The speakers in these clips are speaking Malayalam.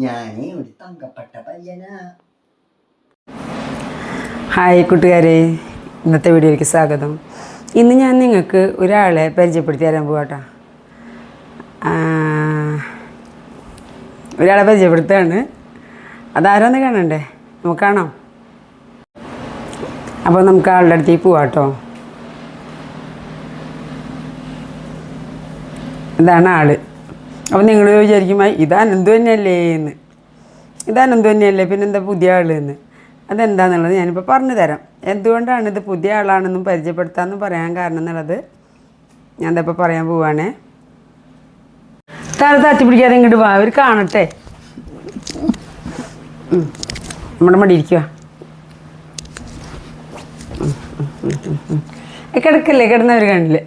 ഞാനേ ഒരു തങ്കപ്പെട്ട പയ്യനാ. ഹായ് കൂട്ടുകാരെ, ഇന്നത്തെ വീഡിയോയിലേക്ക് സ്വാഗതം. ഇന്ന് ഞാൻ നിങ്ങൾക്ക് ഒരാളെ പരിചയപ്പെടുത്തി തരാൻ പോവാട്ടോ. ഒരാളെ പരിചയപ്പെടുത്തുകയാണ്. അതാരാന്ന് കാണണ്ടേ? നമുക്ക് കാണാം. അപ്പോൾ നമുക്ക് ആളുടെ അടുത്തേക്ക് പോവാട്ടോ. ഇതാണ് ആള്. അപ്പോൾ നിങ്ങൾ വിചാരിക്കും ഇത് അനന്തു തന്നെയല്ലേ എന്ന്. ഇത് അനന്തു തന്നെയല്ലേ, പിന്നെന്താ പുതിയ ആൾ എന്ന്. അതെന്താണെന്നുള്ളത് ഞാനിപ്പോൾ പറഞ്ഞു തരാം. എന്തുകൊണ്ടാണ് ഇത് പുതിയ ആളാണെന്നും പരിചയപ്പെടുത്താമെന്നും പറയാൻ കാരണം എന്നുള്ളത് ഞാൻ ഇതിപ്പോൾ പറയാൻ പോവുകയാണേ. താഴെ താത്തി പിടിക്കാതെ ഇങ്ങോട്ട് വാ, അവർ കാണട്ടെ. നമ്മുടെ മടി ഇരിക്കുക. കിടക്കല്ലേ, കിടന്നവർ കാണില്ലേ?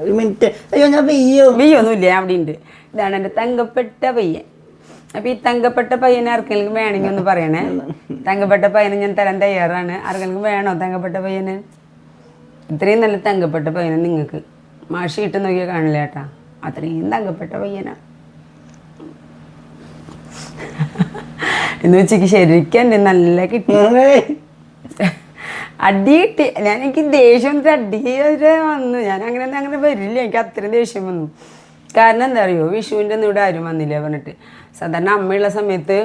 ഒരു മിനിറ്റ്. അയ്യോ ഞാൻ വെയ്യൊന്നുമില്ല, അവിടെ ഉണ്ട്. ഇതാണ് എൻ്റെ തങ്കപ്പെട്ട പയ്യൻ. അപ്പോൾ ഈ തങ്കപ്പെട്ട പയ്യനെ ആർക്കെങ്കിലും വേണമെങ്കിൽ ഒന്ന് പറയണേ. തങ്കപ്പെട്ട പയ്യനെ ഞാൻ തരാൻ തയ്യാറാണ്. ആർക്കെങ്കിലും വേണോ തങ്കപ്പെട്ട പയ്യന്? ഇത്രയും നല്ല തങ്കപ്പെട്ട പയ്യനെ നിങ്ങൾക്ക് മാഷി ഇട്ട് നോക്കിയാൽ കാണില്ല കേട്ടാ. അത്രയും തങ്കപ്പെട്ട പയ്യനാ. എന്ന് വെച്ചിക്ക് ശരിക്കും എൻ്റെ നല്ല കിട്ടി, അടി കിട്ടി. എനിക്ക് ദേഷ്യം അടി വന്നു. ഞാൻ അങ്ങനെ വരില്ല, എനിക്ക് അത്രയും ദേഷ്യം വന്നു. കാരണം എന്താ അറിയോ, വിഷുവിൻ്റെ ഒന്നും ഇവിടെ ആരും വന്നില്ല പറഞ്ഞിട്ട്. സാധാരണ അമ്മയുള്ള സമയത്ത്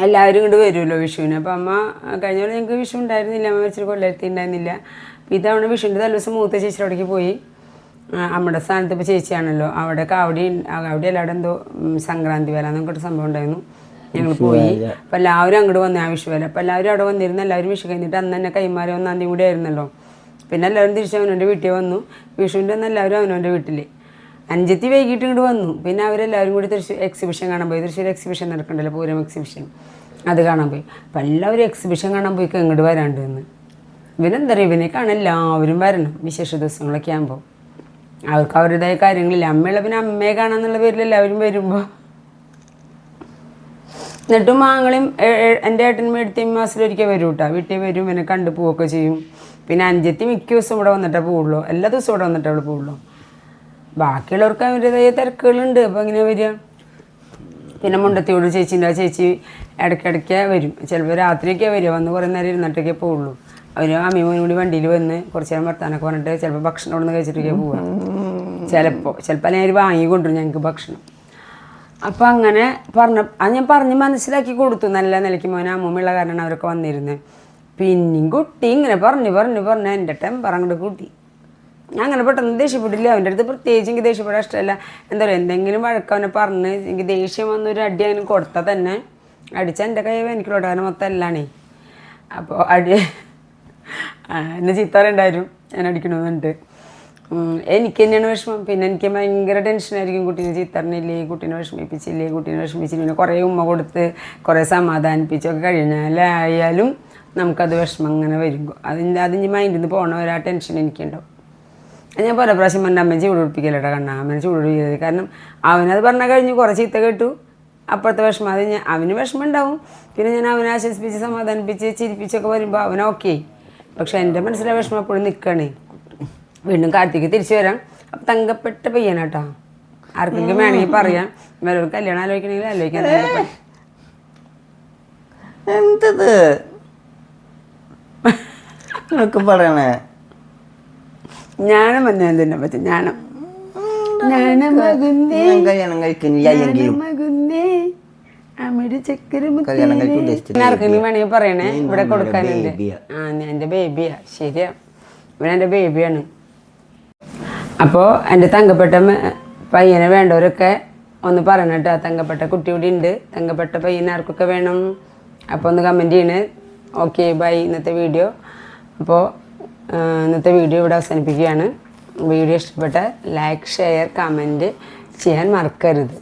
എല്ലാവരും ഇങ്ങോട്ട് വരുമല്ലോ വിഷുവിന്. അപ്പോൾ അമ്മ കഴിഞ്ഞ പോലെ ഞങ്ങൾക്ക് വിഷു ഉണ്ടായിരുന്നില്ല, അമ്മ വെച്ചിട്ട് കൊല്ലത്തി ഉണ്ടായിരുന്നില്ല. അപ്പോൾ ഇതവണ വിഷുവിൻ്റെ തലേദിവസം മൂത്ത ചേച്ചിയുടെ അവിടേക്ക് പോയി. അമ്മയുടെ സ്ഥാനത്ത് ഇപ്പോൾ ചേച്ചിയാണല്ലോ, അവിടെ അവിടെ എല്ലാവരും എന്തോ സംക്രാന്തി വേല എന്നൊക്കെ സംഭവം ഉണ്ടായിരുന്നു. ഞങ്ങൾ പോയി. അപ്പോൾ എല്ലാവരും അങ്ങോട്ട് വന്നു ആ വിഷു വേല. അപ്പോൾ എല്ലാവരും അവിടെ വന്നിരുന്നു. എല്ലാവരും വിഷു കഴിഞ്ഞിട്ട് അന്ന് തന്നെ കൈമാറി 1-ാം തീയതി കൂടി ആയിരുന്നല്ലോ. പിന്നെ എല്ലാവരും തിരിച്ച് അവനവൻ്റെ വീട്ടിൽ വന്നു. വിഷുവിൻ്റെ അന്ന് എല്ലാവരും അവനവൻ്റെ വീട്ടിൽ. അഞ്ചെത്തി വൈകിട്ട് ഇങ്ങോട്ട് വന്നു. പിന്നെ അവരെല്ലാവരും കൂടി തൃശ്ശൂർ എക്സിബിഷൻ കാണാൻ പോയി. തൃശ്ശൂർ എക്സിബിഷൻ നടക്കണ്ടല്ലോ, പൂരം എക്സിബിഷൻ, അത് കാണാൻ പോയി. അപ്പം എല്ലാവരും എക്സിബിഷൻ കാണാൻ പോയി ഇങ്ങോട്ട് വരാണ്ട് എന്ന്. ഇവനെന്താ പറയുക, ഇവനെ കാണാൻ എല്ലാവരും വരണം വിശേഷ ദിവസങ്ങളൊക്കെ ആകുമ്പോൾ. അവർക്ക് അവരുടേതായ കാര്യങ്ങളില്ല. അമ്മയുള്ള പിന്നെ അമ്മയെ കാണാന്നുള്ള പേരിൽ എല്ലാവരും വരുമ്പോൾ. എന്നിട്ടും ആങ്ങളെയും എൻ്റെ ഏട്ടനും എടുത്തേം മാസത്തിലൊരിക്കൽ വരും കേട്ടോ. വീട്ടിൽ വരും, എന്നെ കണ്ടു പോവുകയൊക്കെ ചെയ്യും. പിന്നെ അഞ്ചെത്തി മിക്ക ദിവസം ഇവിടെ വന്നിട്ടേ പോവുള്ളൂ, എല്ലാ ദിവസവും ഇവിടെ വന്നിട്ടേ അവിടെ പോവുള്ളൂ. ബാക്കിയുള്ളവർക്ക് അവരുടേതായ തിരക്കുകളുണ്ട്. അപ്പോൾ അങ്ങനെ വരിക. പിന്നെ മുണ്ടത്തിയോട് ചേച്ചീൻ്റെ ചേച്ചി ഇടയ്ക്കിടയ്ക്ക് വരും. ചിലപ്പോൾ രാത്രിയൊക്കെ വരിക, വന്ന് കുറേ നേരം ഇരുന്നിട്ടൊക്കെ പോവുള്ളൂ. അവർ അമ്മയും കൂടി വണ്ടിയിൽ വന്ന് കുറച്ച് നേരം വർത്താനൊക്കെ പറഞ്ഞിട്ട് ചിലപ്പോൾ ഭക്ഷണം അവിടെ നിന്ന് കഴിച്ചിട്ടൊക്കെ പോവുക. ചിലപ്പോൾ അല്ലെങ്കിൽ വാങ്ങി കൊണ്ടുവരും ഞങ്ങൾക്ക് ഭക്ഷണം. അപ്പോൾ അങ്ങനെ ഞാൻ പറഞ്ഞ് മനസ്സിലാക്കി കൊടുത്തു നല്ല നിലയ്ക്ക്. മോനെ അമ്മൂമ്മയുള്ള കാരണമാണ് അവരൊക്കെ വന്നിരുന്നത്. പിന്നെയും കുട്ടി ഇങ്ങനെ പറഞ്ഞ് എൻ്റെ ടെമ്പർ അങ്ങോട്ട് കൂട്ടി. ഞാൻ അങ്ങനെ പെട്ടെന്ന് ദേഷ്യപ്പെട്ടില്ല. അവൻ്റെ അടുത്ത് പ്രത്യേകിച്ച് എനിക്ക് ദേഷ്യപ്പെടാൻ ഇഷ്ടമല്ല. എന്താ പറയുക, എന്തെങ്കിലും വഴക്കവനെ പറഞ്ഞ് എനിക്ക് ദേഷ്യം വന്നൊരു അടി അങ്ങനെ കൊടുത്താൽ തന്നെ അടിച്ചാൽ എൻ്റെ കൈ എനിക്കുള്ളൂ. കാരണം മൊത്തം എല്ലാണേ. അപ്പോൾ എന്നെ ചീത്ത ഉണ്ടായിരുന്നു ഞാൻ അടിക്കണമെന്നുണ്ട്. എനിക്ക് തന്നെയാണ് വിഷമം. പിന്നെ എനിക്ക് ഭയങ്കര ടെൻഷനായിരിക്കും. കുട്ടീനെ ചീത്തറിഞ്ഞില്ലേ, കുട്ടീനെ വിഷമിപ്പിച്ചില്ലേ, പിന്നെ കുറേ ഉമ്മ കൊടുത്ത് കുറേ സമാധാനിപ്പിച്ചൊക്കെ കഴിഞ്ഞാലായാലും നമുക്കത് വിഷമം അങ്ങനെ വരുമ്പോൾ അതിൻ്റെ മൈൻഡിൽ നിന്ന് പോകണ ഒരു ആ ടെൻഷൻ എനിക്കുണ്ടാവും. ഞാൻ പല പ്രാവശ്യം എൻ്റെ അമ്മ ചൂട് പിടിപ്പിക്കല്ലേട്ടാ കണ്ണ, അമ്മേനെ ചൂട് പിടിക്കരുത്. കാരണം അവനത് പറഞ്ഞാൽ കഴിഞ്ഞ് കുറേ ചീത്ത കേട്ടു. അപ്പോഴത്തെ വിഷമം അത് അവന് വിഷമം ഉണ്ടാവും. പിന്നെ ഞാൻ അവനെ ആശ്വസിപ്പിച്ച് സമാധാനിപ്പിച്ച് ചിരിപ്പിച്ചൊക്കെ വരുമ്പോൾ അവൻ ഓക്കെ. പക്ഷെ എൻ്റെ മനസ്സിലെ വിഷമം എപ്പോഴും നിൽക്കണേ. വീണ്ടും കാർത്തിക്ക് തിരിച്ചു വരാം. അപ്പം തങ്കപ്പെട്ട പയ്യനാട്ടോ. ആർക്കെങ്കിലും വേണമെങ്കിൽ പറയാം. വേറൊരു കല്യാണം ആലോചിക്കണമെങ്കിൽ ആലോചിക്കാൻ. എന്തത് നിനക്ക് പറയണേ? ജ്ഞാനം വന്നാൽ തന്നെ പറ്റും. ജ്ഞാനം കല്യാണം കഴിക്കുന്നില്ല. ആർക്കെങ്കിലും വേണമെങ്കിൽ പറയണേ, ഇവിടെ കൊടുക്കാനുണ്ട്. എൻ്റെ ബേബിയാ. ശരിയാ, ഇവിടെ എൻ്റെ ബേബിയാണ്. അപ്പോൾ എൻ്റെ തങ്കപ്പെട്ട പയ്യനെ വേണ്ടവരൊക്കെ ഒന്ന് പറയണം കേട്ടോ. തങ്കപ്പെട്ട കുട്ടി കൂടി ഉണ്ട്. തങ്കപ്പെട്ട പയ്യനെ ആർക്കൊക്കെ വേണം അപ്പോൾ ഒന്ന് കമൻറ്റ് ചെയ്യണേ. Okay, by. ഇന്നത്തെ വീഡിയോ ഇവിടെ അവസാനിപ്പിക്കുകയാണ്. വീഡിയോ ഇഷ്ടപ്പെട്ട ലൈക്ക്, ഷെയർ, കമൻറ്റ് ചെയ്യാൻ മറക്കരുത്.